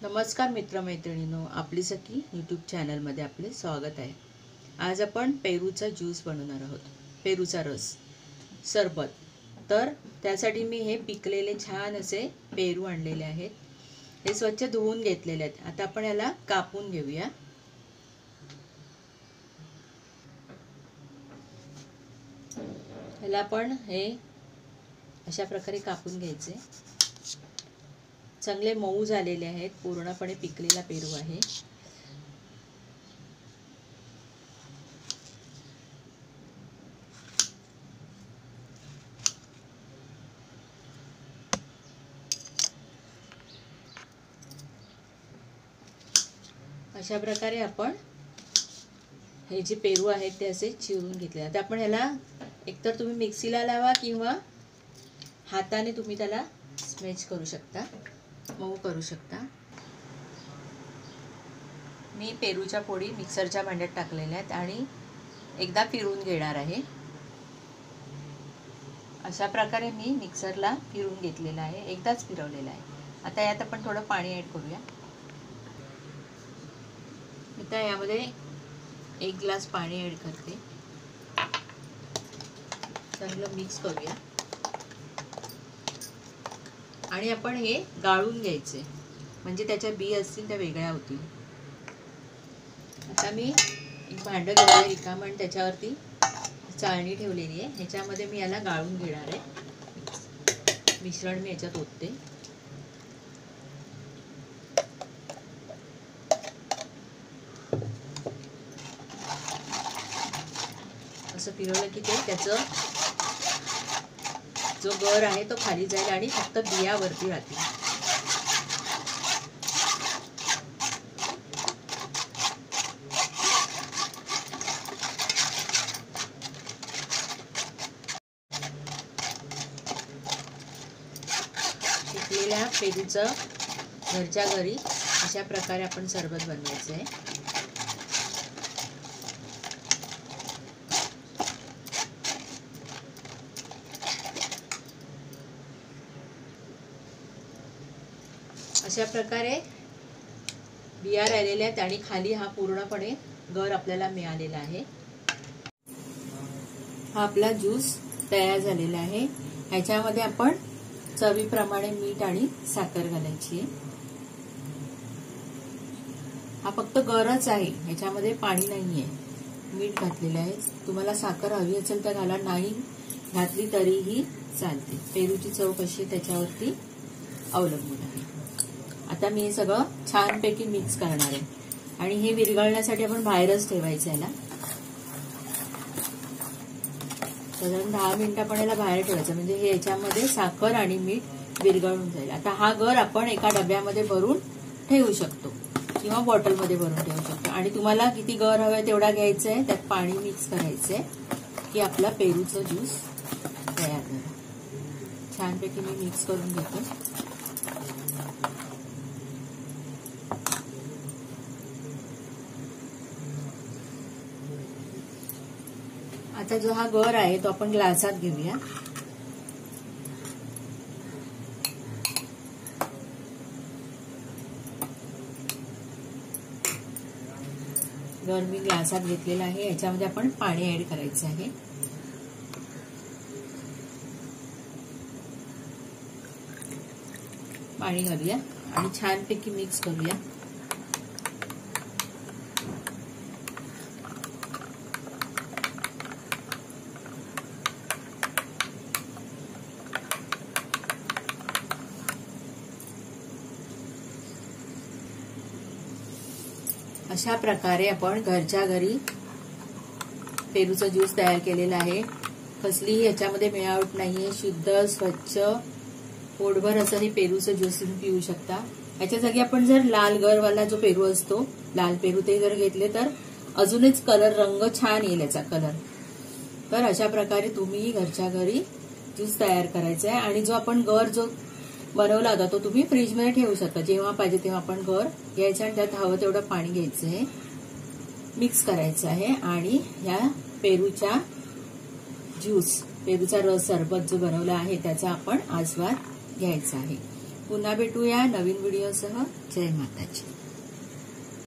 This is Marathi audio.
नमस्कार मित्रमैत्रिणींनो, आपली सखी यूट्यूब चॅनलमध्ये आपले स्वागत आहे। आज आपण पेरूचा ज्यूस बनवणार आहोत, पेरूचा रस सरबत। तर त्यासाठी मी हे पिकलेले छान असे पेरू आणलेले आहेत। हे स्वच्छ धुवून घेतलेले आहेत। आता आपण याला कापून घेऊया। याला आपण हे अशा प्रकारे कापून घ्यायचे। चांगले मऊ झालेले आहेत, पूर्णपणे पिकलेला पेरू आहे। अशा प्रकारे आपण हे जे पेरू आहेत ते असे चिरून घेतले। आता आपण ह्याला एकतर तुम्ही मिक्सीला लावा किंवा हाताने तुम्ही त्याला स्मॅश करू शकता, मऊ करू शकता। मी पेरूच्या फोडी मिक्सरच्या भांड्यात टाकलेल्या आहेत आणि एकदा फिरवून घेणार आहे। अशा प्रकारे मी मिक्सरला फिरवून घेतलेला आहे, एकदाच फिरवलेला आहे। आता यात आपण थोडं पाणी ॲड करूया। आता यामध्ये 1 ग्लास पाणी ॲड करते। चांगलं मिक्स करूया आणि आपण हे गाळून घ्यायचे, म्हणजे त्याच्या बी असतील त्या वेगळ्या होतील। आता मी एक भांडं घेतलं रिकामं आणि त्याच्यावरती चाळणी ठेवलेली आहे। ह्याच्यामध्ये मी याला गाळून घेणार आहे। मिश्रण मी याच्यात ओतते। असं फिरवलं की ते त्याचं जो गर आहे तो खाली जाईल आणि फक्त बिया वरती राहतील। पिकलेल्या पेरूचं घरच्या घरी अशा प्रकारे आपण सरबत बनवायचं आहे। अशा प्रकारे बिया राहिलेल्या आहेत आणि खाली हा पूर्णपणे गर आपल्याला मिळालेला आहे। हा आपला ज्यूस तयार झालेला आहे। ह्याच्यामध्ये आपण चवीप्रमाणे मीठ आणि साखर घालायची आहे। हा फक्त गरच आहे, ह्याच्यामध्ये पाणी नाहीये। मीठ घातलेलं आहे। तुम्हाला साखर हवी असेल तर घाला, नाही घातली तरीही चालते। पेरूची चव कशी त्याच्यावरती अवलंबून आहे। आता मी हे सगळं छानपैकी मिक्स करणार आहे आणि हे विरघळण्यासाठी आपण बाहेरच ठेवायचं याला। साधारण 10 मिनिटं आपण याला बाहेर ठेवायचं, म्हणजे हे याच्यामध्ये साखर आणि मीठ विरघळून जाईल। आता हा गर आपण एका डब्यामध्ये भरून ठेवू शकतो किंवा बॉटलमध्ये भरून ठेवू शकतो। आणि तुम्हाला किती गर हवंय तेवढा घ्यायचा आहे, त्यात पाणी मिक्स करायचंय की आपला पेरूचा ज्यूस तयार झाला। छानपैकी मी मिक्स करून घेते। आता जो हा गर आहे तो आपण ग्लासात घेऊया। गर मी ग्लासात घेतलेला आहे। याच्यामध्ये आपण पाणी ऍड करायचं आहे। पाणी घालूया आणि छानपैकी मिक्स करूया। अशा प्रकारे आपण घरच्या घरी पेरूचा ज्यूस तयार केलेला आहे। कसलीही याच्यामध्ये मिळावट नाहीये, शुद्ध स्वच्छ पोटभर असं हे पेरूचं ज्यूस तुम्ही पिऊ शकता। याच्या जागी आपण जर लाल गरवाला जो पेरू असतो, लाल पेरू ते जर घेतले तर अजूनच कलर रंग छान येईल याचा कलर। तर अशा प्रकारे तुम्ही घरच्या घरी ज्यूस तयार करायचा आहे। आणि जो आपण गर जो बनवला होता तो तुम्ही फ्रीजमध्ये ठेवू शकता। जेव्हा पाहिजे तेव्हा आपण गर घ्यायचं आणि त्यात हवं तेवढं पाणी घ्यायचं आहे, मिक्स करायचं आहे आणि या पेरूच्या ज्यूस, पेरूचा रस सरबत जो बनवला आहे त्याचा आपण आस्वाद घ्यायचा आहे। पुन्हा भेटूया नवीन व्हिडिओसह. जय माताजी.